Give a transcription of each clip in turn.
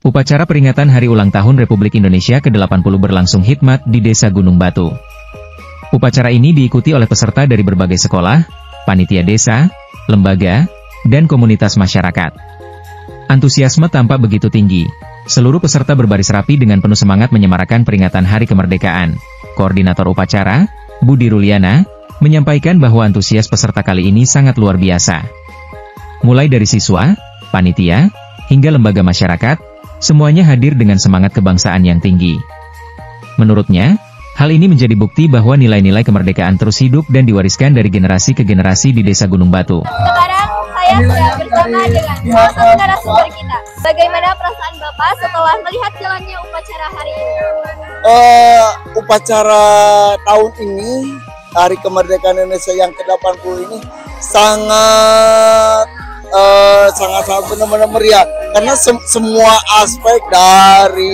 Upacara peringatan Hari Ulang Tahun Republik Indonesia ke-80 berlangsung hikmat di Desa Gunung Batu. Upacara ini diikuti oleh peserta dari berbagai sekolah, panitia desa, lembaga, dan komunitas masyarakat. Antusiasme tampak begitu tinggi. Seluruh peserta berbaris rapi dengan penuh semangat menyemarakan peringatan Hari Kemerdekaan. Koordinator upacara, Budi Ruliana, menyampaikan bahwa antusias peserta kali ini sangat luar biasa. Mulai dari siswa, panitia, hingga lembaga masyarakat, semuanya hadir dengan semangat kebangsaan yang tinggi. Menurutnya, hal ini menjadi bukti bahwa nilai-nilai kemerdekaan terus hidup dan diwariskan dari generasi ke generasi di Desa Gunung Batu. Sekarang saya sudah bersama dengan salah satu narasumber kita. Bagaimana perasaan Bapak setelah melihat jalannya upacara hari ini? Upacara tahun ini, Hari Kemerdekaan Indonesia yang ke-80 ini sangat benar-benar meriah karena semua aspek dari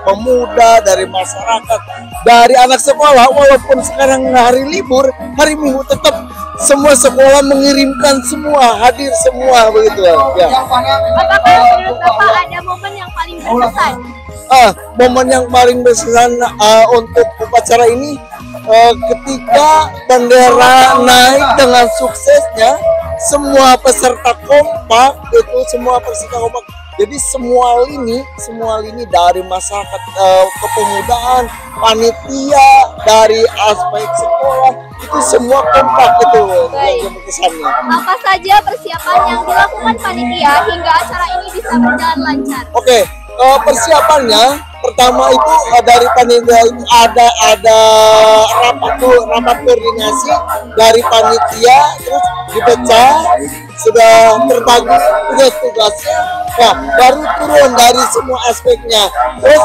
pemuda, dari masyarakat, dari anak sekolah, walaupun sekarang hari libur, hari Minggu tetap semua sekolah mengirimkan semua, hadir semua begitu ya. Apakah menurut Bapak ada momen yang paling berkesan? Momen yang paling berkesan untuk upacara ini ketika bendera naik dengan suksesnya, semua peserta kompak jadi semua lini dari masyarakat, kepemudaan, panitia, dari aspek sekolah itu semua kompak itu yang berkesannya. Apa saja persiapan yang dilakukan panitia hingga acara ini bisa berjalan lancar? Oke, persiapannya pertama itu dari panitia itu ada rapat koordinasi dari panitia, terus dipecah, sudah terbagi tugas-tugasnya, nah baru turun dari semua aspeknya. Terus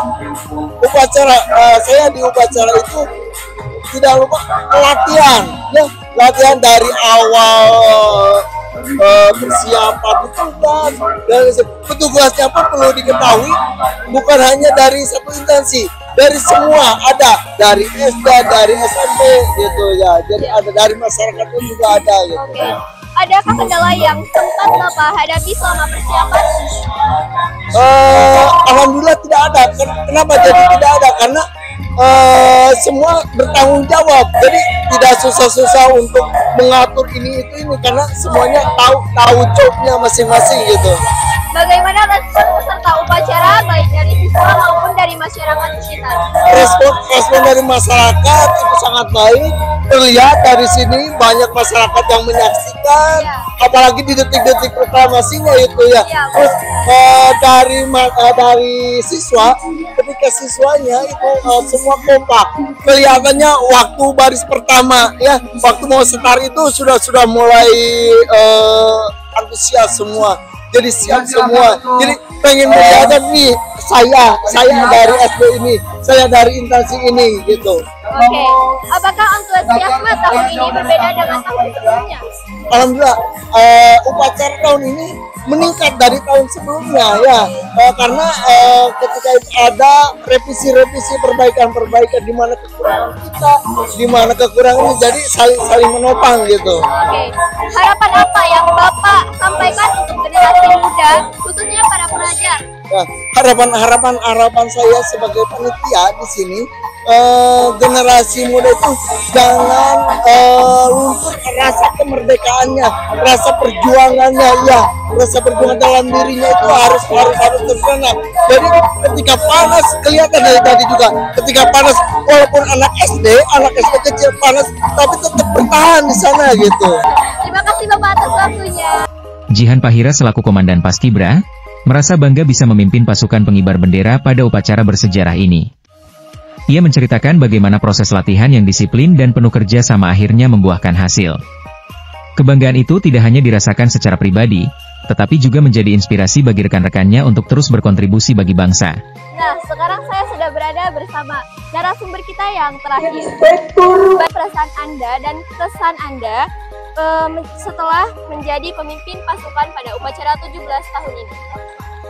upacara saya di upacara itu tidak lupa latihan dari awal, persiapan tugas, dari petugasnya pun perlu diketahui bukan hanya dari satu instansi, dari semua ada, dari SD, dari SMP gitu ya, jadi ada dari masyarakat pun juga ada gitu. Oke. Adakah kendala yang sempat Bapak hadapi selama persiapan? Alhamdulillah tidak ada. Kenapa jadi tidak ada? Karena semua bertanggung jawab, jadi tidak susah-susah untuk mengatur ini karena semuanya tahu jobnya masing-masing gitu. Bagaimana respon peserta upacara baik dari siswa maupun dari masyarakat sekitar? Respon dari masyarakat itu sangat baik. Terlihat dari sini banyak masyarakat yang menyaksikan, apalagi di detik-detik proklamasinya itu ya. Terus dari siswa, ketika siswanya itu semua kompak. Kelihatannya waktu baris pertama ya, waktu mau setar itu sudah mulai antusias semua. Jadi siap semua. Jadi pengen melihat nih saya dari SD ini, saya dari instansi ini gitu. Oke, apakah antusiasme tahun ini berbeda dengan tahun sebelumnya? Alhamdulillah, upacara tahun ini meningkat dari tahun sebelumnya ya, karena ketika ada revisi perbaikan di mana kekurangan kita, di mana kekurangan ini, jadi saling menopang gitu. Oke, harapan apa yang Bapak sampaikan untuk generasi muda, khususnya para pelajar? Nah, harapan saya sebagai panitia di sini, generasi muda itu jangan luntur rasa kemerdekaannya, rasa perjuangannya ya, rasa perjuangan dalam dirinya itu harus tertanam. Jadi ketika panas, kelihatan dari tadi juga, ketika panas walaupun anak SD kecil panas, tapi tetap bertahan di sana gitu. Terima kasih Bapak atas waktunya. Jihan Pahira selaku Komandan Paskibra, merasa bangga bisa memimpin pasukan pengibar bendera pada upacara bersejarah ini. Ia menceritakan bagaimana proses latihan yang disiplin dan penuh kerja sama akhirnya membuahkan hasil. Kebanggaan itu tidak hanya dirasakan secara pribadi, tetapi juga menjadi inspirasi bagi rekan-rekannya untuk terus berkontribusi bagi bangsa. Nah, sekarang saya sudah berada bersama narasumber kita yang terakhir. Perasaan Anda dan kesan Anda setelah menjadi pemimpin pasukan pada upacara 17 tahun ini.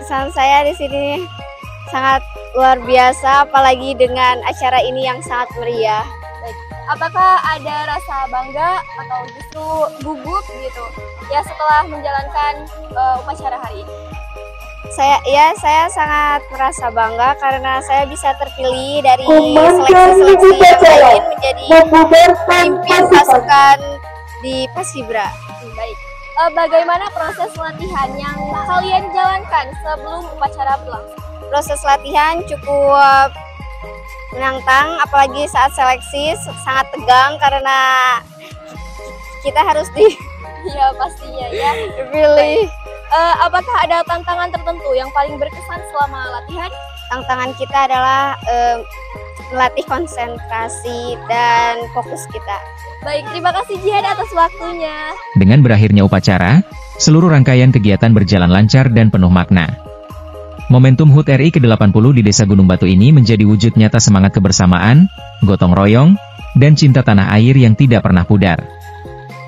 Kesan saya di sini sangat luar biasa, apalagi dengan acara ini yang sangat meriah. Baik. Apakah ada rasa bangga atau justru gugup gitu ya setelah menjalankan upacara hari ini? Saya sangat merasa bangga karena saya bisa terpilih dari seleksi-seleksi yang lain menjadi pemimpin pasukan di Paskibra. Baik. Bagaimana proses latihan yang kalian jalankan sebelum upacara berlangsung? Proses latihan cukup menantang, apalagi saat seleksi sangat tegang karena kita harus Iya pastinya ya. dipilih. Apakah ada tantangan tertentu yang paling berkesan selama latihan? Tantangan kita adalah melatih konsentrasi dan fokus kita. Baik, terima kasih Jihan atas waktunya. Dengan berakhirnya upacara, seluruh rangkaian kegiatan berjalan lancar dan penuh makna. Momentum HUT RI ke-80 di Desa Gunung Batu ini menjadi wujud nyata semangat kebersamaan, gotong royong, dan cinta tanah air yang tidak pernah pudar.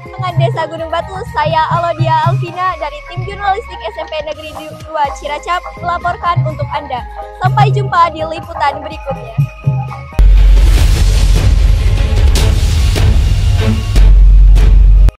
Dengan Desa Gunung Batu, saya Alodia Alvina dari tim jurnalistik SMP Negeri 2 Ciracap melaporkan untuk Anda. Sampai jumpa di liputan berikutnya.